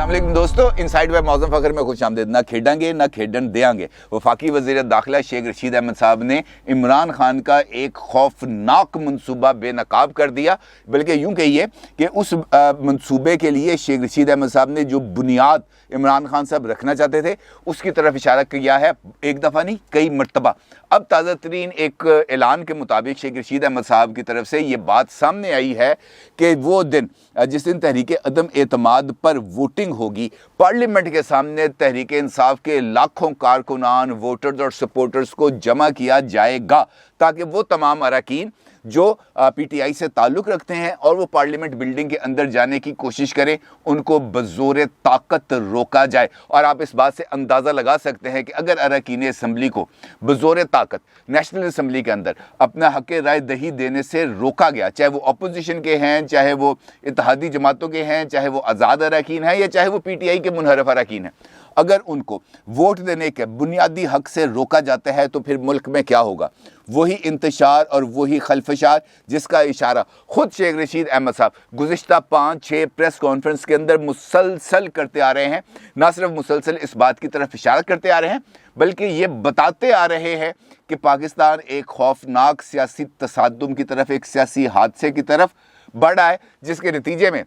अस्सलाम दोस्तों, inside bye Mauzam Fakhar में खुशामदीद। ना खेडेंगे ना खेडन देंगे। वफाकी वज़ीर दाखिला शेख रशीद अहमद साहब ने इमरान खान का एक खौफनाक मनसूबा बेनकाब कर दिया। बल्कि यूँ कहिए कि उस मनसूबे के लिए शेख रशीद अहमद साहब ने जो बुनियाद इमरान खान साहब रखना चाहते थे उसकी तरफ इशारा किया है, एक दफ़ा नहीं कई मरतबा। अब ताज़ा तरीन एक ऐलान के मुताबिक शेख रशीद अहमद साहब की तरफ से ये बात सामने आई है कि वो दिन जिस दिन तहरीक अदम एतमाद पर वोटिंग होगी, पार्लियामेंट के सामने तहरीक इंसाफ के लाखों कारकुनान, वोटर्स और सपोर्टर्स को जमा किया जाएगा ताकि वो तमाम अरकान जो पीटीआई से ताल्लुक़ रखते हैं और वो पार्लियामेंट बिल्डिंग के अंदर जाने की कोशिश करें, उनको बज़ोर ताकत रोका जाए। और आप इस बात से अंदाज़ा लगा सकते हैं कि अगर अरकान असम्बली को बज़ोर ताकत नेशनल असम्बली के अंदर अपना हक़ राय दही देने से रोका गया, चाहे वो अपोजिशन के हैं, चाहे वो इत्तेहादी जमातों के हैं, चाहे वो आज़ाद अरकान हैं या चाहे वो पीटीआई के मुनहरफ अरकान हैं, अगर उनको वोट देने के बुनियादी हक से रोका जाता है तो फिर मुल्क में क्या होगा? वही इंतशार और वही खलफशार जिसका इशारा खुद शेख रशीद अहमद साहब गुज़िश्ता 5-6 प्रेस कॉन्फ्रेंस के अंदर मुसलसल करते आ रहे हैं। ना सिर्फ मुसलसल इस बात की तरफ इशारा करते आ रहे हैं बल्कि ये बताते आ रहे हैं कि पाकिस्तान एक खौफनाक सियासी तसादुम की तरफ, एक सियासी हादसे की तरफ बढ़ रहा है जिसके नतीजे में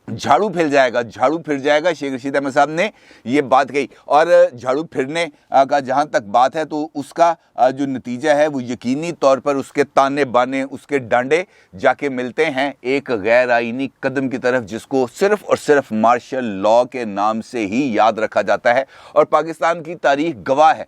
झाड़ू फिर जाएगा। शेख रशीद अहमद साहब ने ये बात कही। और झाड़ू फिरने का जहाँ तक बात है तो उसका जो नतीजा है वो यकीनी तौर पर उसके ताने बाने, उसके डांडे जाके मिलते हैं एक गैर आइनी कदम की तरफ जिसको सिर्फ़ और सिर्फ मार्शल लॉ के नाम से ही याद रखा जाता है। और पाकिस्तान की तारीख गवाह है,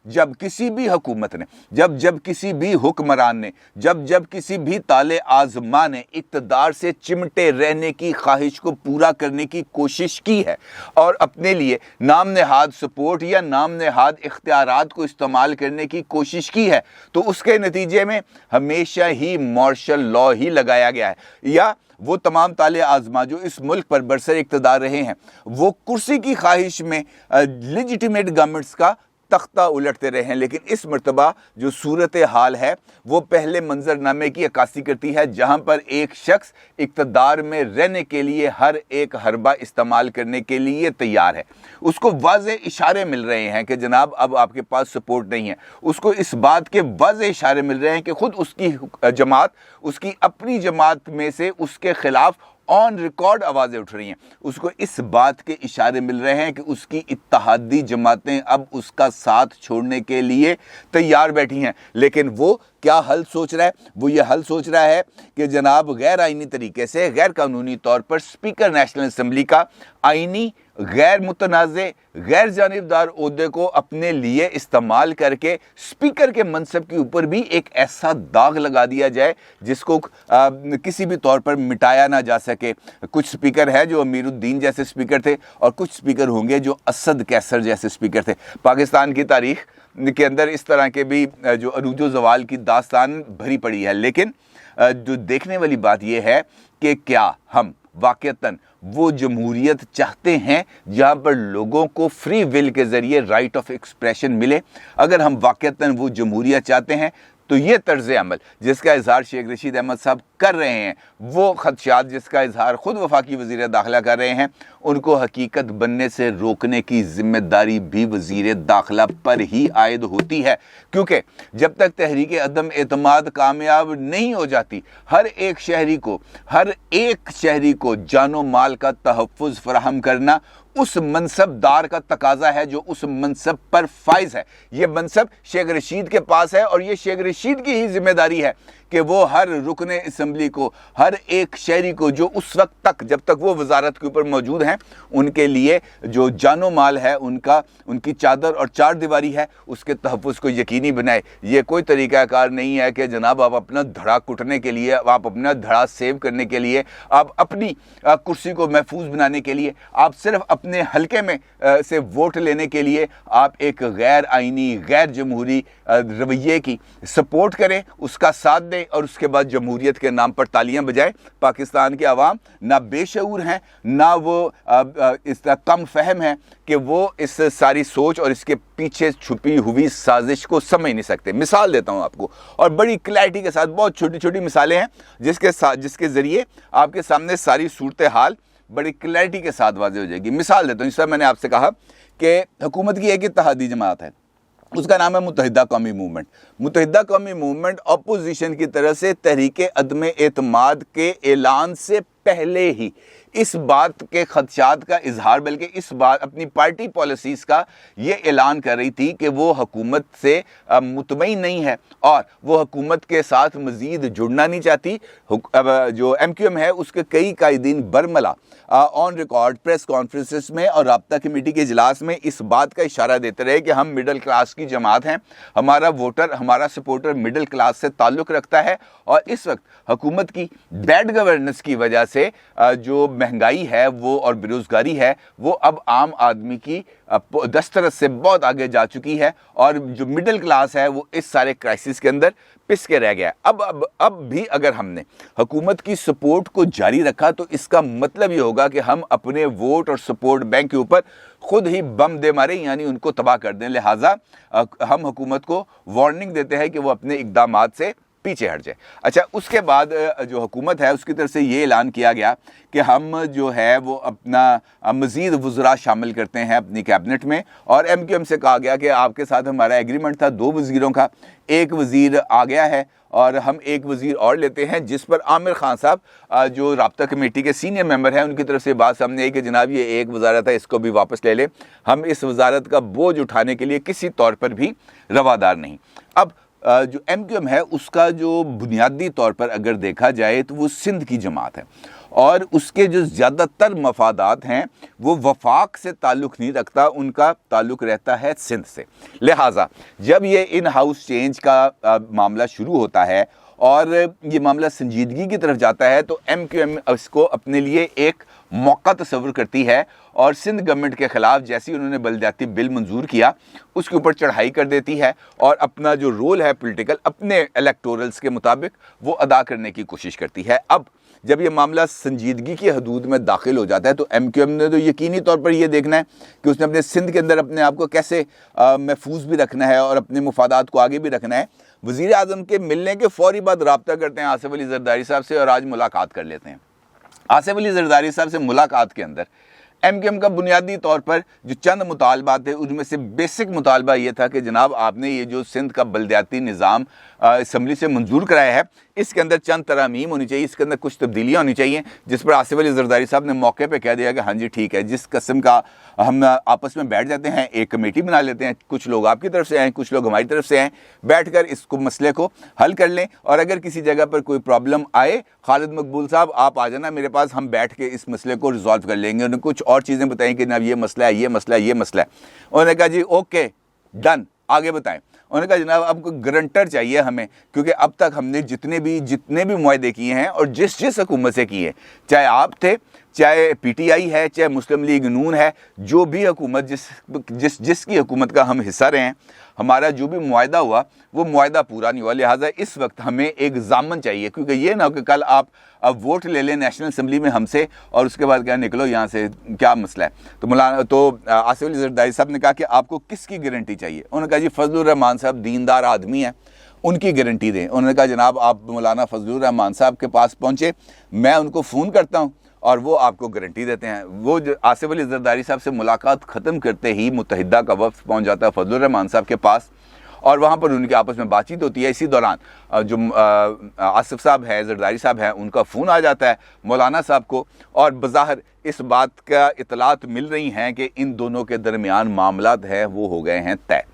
जब किसी भी हुकूमत ने, जब किसी भी हुक्मरान ने, जब किसी भी ताले आज़मा ने इक़्तिदार से चिमटे रहने की ख्वाहिश को पूरा करने की कोशिश की है और अपने लिए नाम नहाद सपोर्ट या नाम नहाद इख्तियारात को इस्तेमाल करने की कोशिश की है, तो उसके नतीजे में हमेशा ही मार्शल लॉ ही लगाया गया है। या वो तमाम ताले आज़मा जो इस मुल्क पर बरसर इक़्तिदार रहे हैं वो कुर्सी की ख्वाहिश में लेजिटिमेट गवर्नमेंट्स का तख्ता उलटते रहे हैं। लेकिन इस मरतबा जो सूरत हाल है वो पहले मंजरनामे की अक्कासी करती है जहां पर एक शख्स इक़्तिदार में रहने के लिए हर एक हरबा इस्तेमाल करने के लिए तैयार है। उसको वाज़े इशारे मिल रहे हैं कि जनाब अब आपके पास सपोर्ट नहीं है। उसको इस बात के वाज़े इशारे मिल रहे हैं कि खुद उसकी जमात, उसकी अपनी जमात में से उसके ख़िलाफ़ ऑन रिकॉर्ड आवाज़ें उठ रही हैं। उसको इस बात के इशारे मिल रहे हैं कि उसकी इत्तेहादी जमातें अब उसका साथ छोड़ने के लिए तैयार बैठी हैं। लेकिन वो क्या हल सोच रहा है? वो ये हल सोच रहा है कि जनाब गैर आइनी तरीके से, गैर कानूनी तौर पर स्पीकर नेशनल असम्बली का आइनी गैर मुतनाज़े गैर जानिबदार ओहदे को अपने लिए इस्तेमाल करके स्पीकर के मनसब के ऊपर भी एक ऐसा दाग लगा दिया जाए जिसको किसी भी तौर पर मिटाया ना जा सके। कुछ स्पीकर है जो अमीरुद्दीन जैसे स्पीकर थे और कुछ स्पीकर होंगे जो असद कैसर जैसे स्पीकर थे। पाकिस्तान की तारीख के अंदर इस तरह के भी जो अरूज व ज़वाल की दास्तान भरी पड़ी है। लेकिन जो देखने वाली बात यह है कि क्या हम वाक़तन वो जमहूरियत चाहते हैं जहाँ पर लोगों को फ्री विल के ज़रिए राइट ऑफ एक्सप्रेशन मिले? अगर हम वाक़तन वो जमहूरियत चाहते हैं तो ये तर्ज़ अमल जिसका इजहार शेख रशीद अहमद साहब कर रहे हैं, वो खदशात जिसका इजहार ख़ुद वफाकी वज़ीर दाखिला कर रहे हैं, उनको हकीकत बनने से रोकने की ज़िम्मेदारी भी वज़ीर दाखिला पर ही आयद होती है। क्योंकि जब तक तहरीक अदम एतमाद कामयाब नहीं हो जाती, हर एक शहरी को जानो माल का तहफ़्फ़ुज़ फ़राहम करना उस मनसबदार का तकाजा है जो उस मनसब पर फाइज है। ये मनसब शेख रशीद के पास है और ये शेख रशीद की ही जिम्मेदारी है कि वो हर रुकन असम्बली को, हर एक शहरी को जो उस वक्त तक, जब तक वो वजारत के ऊपर मौजूद हैं, उनके लिए जो जानो माल है उनकी चादर और चार दीवारी है उसके तहफ़्फ़ुज़ को यकीनी बनाए। ये कोई तरीक़ाकार नहीं है कि जनाब आप अपना धड़ा कुटने के लिए, आप अपना धड़ा सेव करने के लिए, आप अपनी कुर्सी को महफूज बनाने के लिए, आप सिर्फ अपने हल्के में से वोट लेने के लिए आप एक गैर आइनी गैर जमहूरी रवैये की सपोर्ट करें, उसका साथ दें और उसके बाद जमहूरियत के नाम पर तालियां बजाएं। पाकिस्तान के अवाम ना बेशऊर हैं, ना वो इस कम फहम है कि वो इस सारी सोच और इसके पीछे छुपी हुई साजिश को समझ नहीं सकते। मिसाल देता हूं आपको और बड़ी क्लैरिटी के साथ, बहुत छोटी छोटी मिसालें हैं जिसके ज़रिए आपके सामने सारी सूरत हाल बड़ी क्लैरिटी के साथ वाज़ेह हो जाएगी। मिसाल देता हूँ, इस तरह मैंने आपसे कहा कि हुकूमत की एक इत्तेहादी जमात है, उसका नाम है मुत्तहिदा कौमी मूवमेंट। मुत्तहिदा कौमी मूवमेंट अपोजिशन की तरफ से तहरीक अदम एतमाद के ऐलान से पहले ही इस बात के खदशात का इजहार, बल्कि इस बात अपनी पार्टी पॉलिसीज़ का ये ऐलान कर रही थी कि वो हुकूमत से मुतमईन नहीं है और वो हुकूमत के साथ मज़ीद जुड़ना नहीं चाहती। अब जो MQM है उसके कई कायदीन बरमला ऑन रिकॉर्ड प्रेस कॉन्फ्रेंसेस में और राब्ता कमेटी के इजलास में इस बात का इशारा देते रहे कि हम मिडिल क्लास की जमात हैं, हमारा वोटर, हमारा सपोर्टर मिडिल क्लास से ताल्लुक़ रखता है और इस वक्त हुकूमत की बैड गवर्नेंस की वजह से जो महंगाई है वो और बेरोज़गारी है वो अब आम आदमी की दस्तरस से बहुत आगे जा चुकी है और जो मिडिल क्लास है वो इस सारे क्राइसिस के अंदर पिस के रह गया। अब भी अगर हमने हुकूमत की सपोर्ट को जारी रखा तो इसका मतलब ये होगा कि हम अपने वोट और सपोर्ट बैंक के ऊपर खुद ही बम दे मारे, यानी उनको तबाह कर दें। लिहाजा हम हुकूमत को वार्निंग देते हैं कि वो अपने इक़दामात से पीछे हट जाए। अच्छा, उसके बाद जो हुकूमत है उसकी तरफ से ये ऐलान किया गया कि हम जो है वो अपना मज़ीद वज़रा शामिल करते हैं अपनी कैबिनेट में और MQM से कहा गया कि आपके साथ हमारा एग्रीमेंट था 2 वज़ीरों का, एक वज़ीर आ गया है और हम एक वज़ीर और लेते हैं, जिस पर आमिर खान साहब जो राब्ता कमेटी के सीनियर मेंबर हैं उनकी तरफ से बात सामने आई कि जनाब ये एक वज़ारत है, इसको भी वापस ले लें, हम इस वज़ारत का बोझ उठाने के लिए किसी तौर पर भी रवादार नहीं। अब जो MQM है उसका जो बुनियादी तौर पर अगर देखा जाए तो वो सिंध की जमात है और उसके जो ज़्यादातर मफादात हैं वो वफाक से ताल्लुक़ नहीं रखता, उनका ताल्लुक़ रहता है सिंध से। लिहाजा जब ये इन हाउस चेंज का मामला शुरू होता है और ये मामला संजीदगी की तरफ जाता है तो MQM इसको अपने लिए एक मौका तस्वर करती है और सिंध गवर्नमेंट के ख़िलाफ़ जैसे ही उन्होंने बलदियाती बिल मंजूर किया उसके ऊपर चढ़ाई कर देती है और अपना जो रोल है पॉलिटिकल अपने इलेक्टोरल्स के मुताबिक वो अदा करने की कोशिश करती है। अब जब ये मामला संजीदगी की हदूद में दाखिल हो जाता है तो MQM ने तो यकीनी तौर पर यह देखना है कि उसने अपने सिंध के अंदर अपने आप को कैसे महफूज भी रखना है और अपने मुफादात को आगे भी रखना है। वज़ीर आज़म के मिलने के फ़ौरी बाद रब्ता करते हैं आसिफ अली ज़रदारी साहब से और आज मुलाकात कर लेते हैं। आसिफ अली ज़रदारी साहब से मुलाकात के अंदर MQM का बुनियादी तौर पर जो चंद मुतालबात थे उनमें से बेसिक मुतालबा ये था कि जनाब आपने ये जो सिंध का बलदियाती निज़ाम असम्बली से मंजूर कराया है इसके अंदर चंद तरामीम होनी चाहिए, इसके अंदर कुछ तब्दीलियाँ होनी चाहिए, जिस पर आसिफ अली ज़रदारी साहब ने मौके पे कह दिया कि हाँ जी ठीक है, जिस किस्म का हम आपस में बैठ जाते हैं, एक कमेटी बना लेते हैं, कुछ लोग आपकी तरफ से आएँ कुछ लोग हमारी तरफ से आएँ, बैठ कर इसको मसले को हल कर लें और अगर किसी जगह पर कोई प्रॉब्लम आए खालिद मकबूल साहब आप आ जाना मेरे पास, हम बैठ के इस मसले को रिजॉल्व कर लेंगे। उन्होंने कुछ और चीज़ें बताई कि जनाब ये मसला है, ये मसला है, ये मसला है। उन्होंने कहा जी ओके डन, आगे बताएं। उन्होंने कहा जनाब अब कोई गारंटर चाहिए हमें, क्योंकि अब तक हमने जितने भी मुआहदे किए हैं और जिस हुकूमत से किए, चाहे आप थे, चाहे PTI है, चाहे मुस्लिम लीग नून है, जो भी हुकूमत जिसकी हुकूमत का हम हिस्सा रहे हैं, हमारा जो भी मुआहदा हुआ वो मुआहदा पूरा नहीं हुआ। लिहाजा इस वक्त हमें एक ज़ामन चाहिए, क्योंकि ये ना हो कि कल आप अब वोट ले लें नेशनल असम्बली में हमसे और उसके बाद क्या निकलो यहाँ से, क्या मसला है। तो आसिफ अली ज़रदारी साहब ने कहा कि आपको किसकी गारंटी चाहिए। उन्होंने कहा जी फजलुर रहमान साहब दीनदार आदमी हैं, उनकी गारंटी दें। उन्होंने कहा जनाब आप मौलाना फजलुर रहमान साहब के पास पहुँचे, मैं उनको फ़ोन करता हूँ और वो आपको गारंटी देते हैं। वो आसिफ अली ज़रदारी साहब से मुलाकात ख़त्म करते ही मुत्तहिदा का वफ़द पहुँच जाता है फजलुर रहमान साहब के पास और वहाँ पर उनकी आपस में बातचीत होती है। इसी दौरान जो आसिफ साहब हैं, ज़रदारी साहब हैं, उनका फ़ोन आ जाता है मौलाना साहब को और बज़ाहिर इस बात का इतलात मिल रही हैं कि इन दोनों के दरमियान मामलात हैं वो हो गए हैं तय।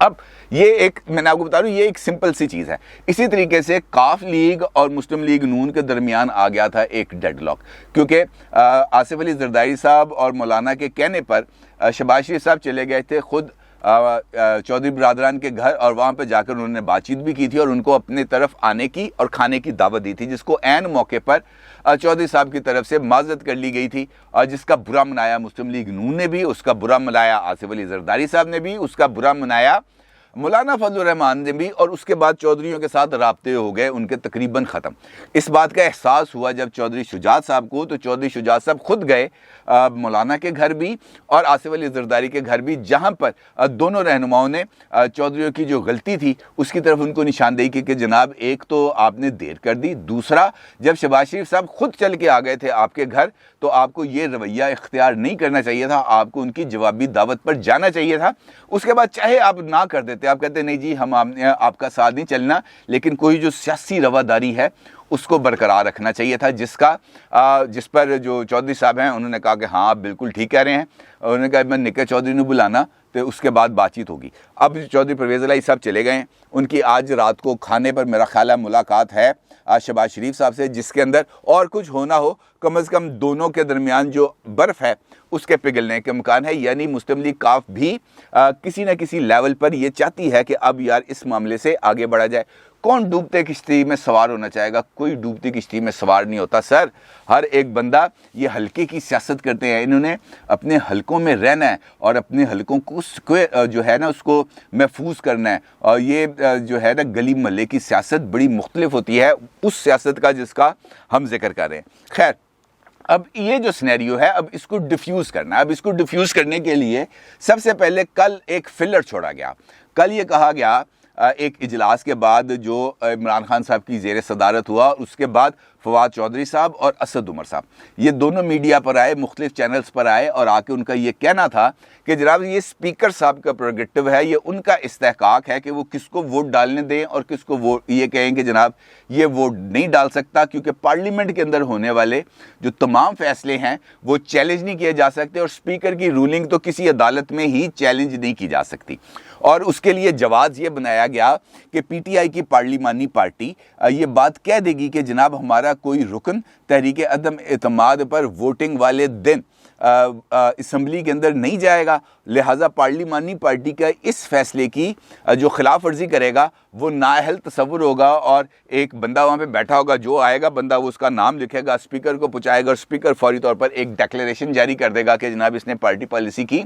अब ये एक, मैंने आपको बता दूं, ये एक सिंपल सी चीज़ है। इसी तरीके से काफ लीग और मुस्लिम लीग नून के दरमियान आ गया था एक डेडलॉक, क्योंकि आसिफ अली ज़रदारी साहब और मौलाना के कहने पर शहबाज शरीफ साहब चले गए थे खुद चौधरी बरादरान के घर और वहाँ पे जाकर उन्होंने बातचीत भी की थी और उनको अपने तरफ आने की और खाने की दावत दी थी, जिसको ऐन मौके पर चौधरी साहब की तरफ से माजरत कर ली गई थी और जिसका बुरा मनाया मुस्लिम लीग नून ने भी, उसका बुरा मनाया आसिफ अली ज़रदारी साहब ने भी, उसका बुरा मनाया मौलाना फजलुर रहमान ने भी, और उसके बाद चौधरियों के साथ राब्ते हो गए उनके तकरीबन ख़त्म। इस बात का एहसास हुआ जब चौधरी शुजात साहब को, तो चौधरी शुजात साहब खुद गए मौलाना के घर भी और आसिफ अली जरदारी के घर भी, जहाँ पर दोनों रहनुमाओं ने चौधरियों की जो गलती थी उसकी तरफ उनको निशानदेही की कि जनाब एक तो आपने देर कर दी, दूसरा जब शहबाज शरीफ साहब खुद चल के आ गए थे आपके घर तो आपको ये रवैया इख्तियार नहीं करना चाहिए था, आपको उनकी जवाबी दावत पर जाना चाहिए था। उसके बाद चाहे आप ना कर देते, आप कहते नहीं जी हम आपका साथ नहीं चलना, लेकिन कोई जो सियासी रवादारी है उसको बरकरार रखना चाहिए था, जिस पर जो चौधरी साहब हैं उन्होंने कहा कि हाँ आप बिल्कुल ठीक कह रहे हैं। उन्होंने कहा मैं निकर चौधरी ने बुलाना तो उसके बाद बातचीत होगी। अब चौधरी परवेज़ इलाही साहब चले गए हैं, उनकी आज रात को खाने पर मेरा ख्याल है मुलाकात है शहबाज शरीफ साहब से, जिसके अंदर और कुछ होना हो कम से कम दोनों के दरमियान जो बर्फ़ है उसके पिघलने के इम्कान है। यानी मुस्लिम लीग काफ भी किसी न किसी लेवल पर ये चाहती है कि अब यार इस मामले से आगे बढ़ा जाए। कौन डूबते किश्ती में सवार होना चाहेगा? कोई डूबती किश्ती में सवार नहीं होता सर। हर एक बंदा ये हल्के की सियासत करते हैं, इन्होंने अपने हलकों में रहना है और अपने हलकों को जो है ना उसको महफूज करना है। और ये जो है ना गली महल्ले की सियासत बड़ी मुख्तलिफ होती है उस सियासत का जिसका हम जिक्र कर रहे हैं। खैर, अब ये जो सिनेरियो है अब इसको डिफ्यूज़ करना है। अब इसको डिफ्यूज़ करने के लिए सबसे पहले कल एक फिलर छोड़ा गया। कल ये कहा गया एक इजलास के बाद जो इमरान खान साहब की ज़ेर सदारत हुआ, उसके बाद फवाद चौधरी साहब और असद उमर साहब ये दोनों मीडिया पर आए, मुख्तलिफ चैनल्स पर आए और आके उनका ये कहना था कि जनाब ये स्पीकर साहब का प्रोगेटिव है, ये उनका इस्तेहकाक है कि वो किसको वोट डालने दें और किसको वोट ये कहें कि जनाब ये वोट नहीं डाल सकता, क्योंकि पार्लियामेंट के अंदर होने वाले जो तमाम फैसले हैं वो चैलेंज नहीं किए जा सकते और स्पीकर की रूलिंग तो किसी अदालत में ही चैलेंज नहीं की जा सकती। और उसके लिए जवाज़ ये बनाया गया कि पीटीआई की पार्लिमानी पार्टी ये बात कह देगी कि जनाब हमारा कोई रुकन तहरीक अदम एतमाद पर वोटिंग वाले दिन असम्बली के अंदर नहीं जाएगा, लिहाजा पार्लिमानी पार्टी का इस फैसले की जो खिलाफ वर्जी करेगा वो नाअहल तसव्वुर होगा और एक बंदा वहाँ पे बैठा होगा, जो आएगा बंदा वो उसका नाम लिखेगा, स्पीकर को पहुँचाएगा और स्पीकर फौरी तौर पर एक डिक्लेरेशन जारी कर देगा कि जनाब इसने पार्टी पॉलिसी की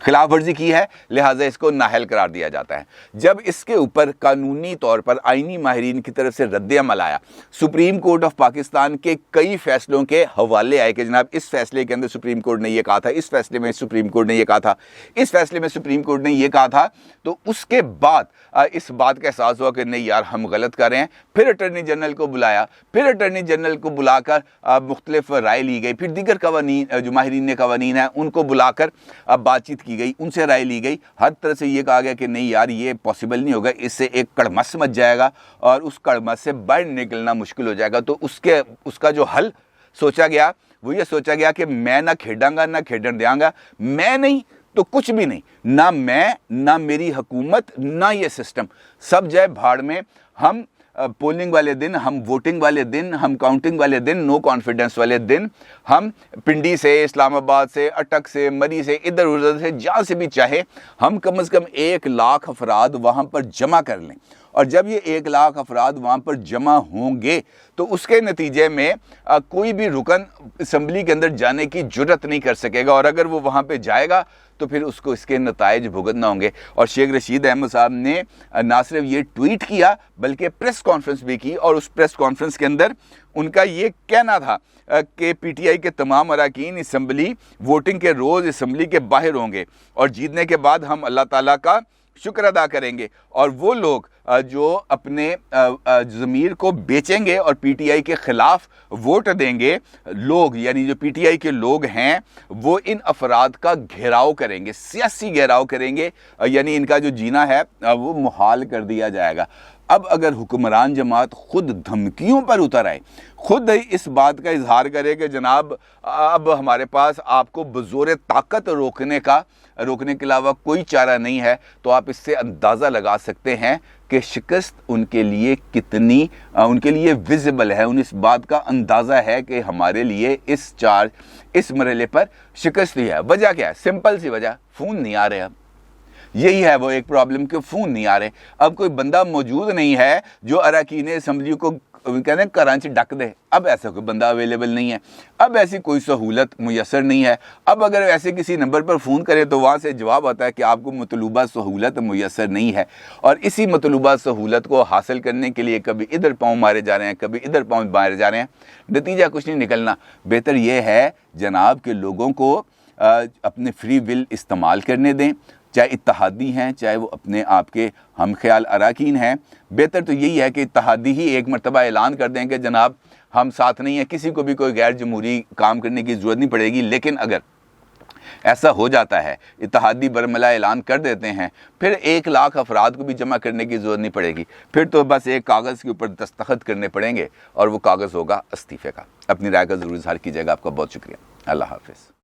खिलाफ वर्जी की है, लिहाजा इसको नाअहल करार दिया जाता है। जब इसके ऊपर कानूनी तौर पर आइनी माहिरीन की तरफ से रद्द-ए-अमल आया, सुप्रीम कोर्ट ऑफ पाकिस्तान के कई फैसलों के हवाले आए कि जनाब इस फैसले के अंदर सुप्रीम कोर्ट ने यह कहा था, इस फैसले में सुप्रीम कोर्ट ने यह कहा था, इस फैसले में सुप्रीम कोर्ट ने यह कहा था, तो उसके बाद इस बात का एहसास हुआ कि नहीं यार हम गलत कर रहे हैं। फिर अटर्नी जनरल को बुलाया, फिर अटर्नी जनरल को बुलाकर मुख्तलिफ राय ली गई, फिर दीगर कवानीन जो माहिरीन कवानीन हैं उनको बुलाकर बातचीत की गई, उनसे राय ली गई। हर तरह से ये कहा गया कि नहीं यार ये पॉसिबल नहीं होगा, इससे एक कड़मस मच जाएगा और उस कड़मस से बाहर निकलना मुश्किल हो जाएगा। तो उसका जो हल सोचा गया वो ये सोचा गया कि मैं ना खेडांगा ना खेडन देंगा, मैं नहीं तो कुछ भी नहीं, ना मैं ना मेरी हुकूमत ना ये सिस्टम, सब जाए भाड़ में। हम पोलिंग वाले दिन, हम वोटिंग वाले दिन, हम काउंटिंग वाले दिन, नो कॉन्फिडेंस वाले दिन हम पिंडी से, इस्लामाबाद से, अटक से, मरी से, इधर उधर से, जहाँ से भी चाहे हम कम से कम 1 लाख अफराद वहाँ पर जमा कर लें। और जब ये 1 लाख अफराद वहाँ पर जमा होंगे तो उसके नतीजे में कोई भी रुकन असम्बली के अंदर जाने की जुर्रत नहीं कर सकेगा, और अगर वो वहाँ पे जाएगा तो फिर उसको इसके नताइज भुगतना होंगे। और शेख रशीद अहमद साहब ने ना सिर्फ ये ट्वीट किया बल्कि प्रेस कॉन्फ्रेंस भी की, और उस प्रेस कॉन्फ्रेंस के अंदर उनका ये कहना था कि पीटीआई के तमाम अरकान असम्बली वोटिंग के रोज़ असम्बली के बाहर होंगे और जीतने के बाद हम अल्लाह ताला का शुक्र अदा करेंगे, और वो लोग जो अपने ज़मीर को बेचेंगे और पीटीआई के ख़िलाफ़ वोट देंगे लोग, यानी जो पीटीआई के लोग हैं वो इन अफराद का घेराव करेंगे, सियासी घेराव करेंगे, यानी इनका जो जीना है वो मुहाल कर दिया जाएगा। अब अगर हुक्मरान जमात खुद धमकियों पर उतर आए, खुद इस बात का इजहार करे कि जनाब अब हमारे पास आपको बज़ोर ताकत रोकने के अलावा कोई चारा नहीं है, तो आप इससे अंदाज़ा लगा सकते हैं कि शिकस्त उनके लिए कितनी उनके लिए विजिबल है। उन इस बात का अंदाज़ा है कि हमारे लिए इस मरहले पर शिकस्त ही है। वजह क्या है? सिंपल सी वजह, फ़ोन नहीं आ रहे। अब यही है वो एक प्रॉब्लम कि फ़ोन नहीं आ रहे। अब कोई बंदा मौजूद नहीं है जो अरकान असम्बली को कहते हैं घरां च डक दे। अब ऐसा कोई बंदा अवेलेबल नहीं है, अब ऐसी कोई सहूलत मुयसर नहीं है। अब अगर ऐसे किसी नंबर पर फ़ोन करें तो वहाँ से जवाब आता है कि आपको मतलूबा सहूलत मुयसर नहीं है। और इसी मतलूबा सहूलत को हासिल करने के लिए कभी इधर पाँव मारे जा रहे हैं, कभी इधर पाँव मारे जा रहे हैं, नतीजा कुछ नहीं निकलना। बेहतर ये है जनाब के लोगों को अपने फ्री विल इस्तेमाल करने दें, चाहे इत्तहादी हैं, चाहे वो अपने आप के हम ख्याल अराकीन हैं। बेहतर तो यही है कि इत्तहादी ही एक मरतबा ऐलान कर दें कि जनाब हम साथ नहीं हैं, किसी को भी कोई गैर जमहूरी काम करने की ज़रूरत नहीं पड़ेगी। लेकिन अगर ऐसा हो जाता है, इत्तहादी बरमला ऐलान कर देते हैं, फिर 1 लाख अफराद को भी जमा करने की ज़रूरत नहीं पड़ेगी। फिर तो बस एक कागज़ के ऊपर दस्तखत करने पड़ेंगे और वो कागज़ होगा इस्तीफ़े का। अपनी राय का ज़रूर इज़हार कीजिएगा। आपका बहुत शुक्रिया। अल्लाह हाफ़िज़।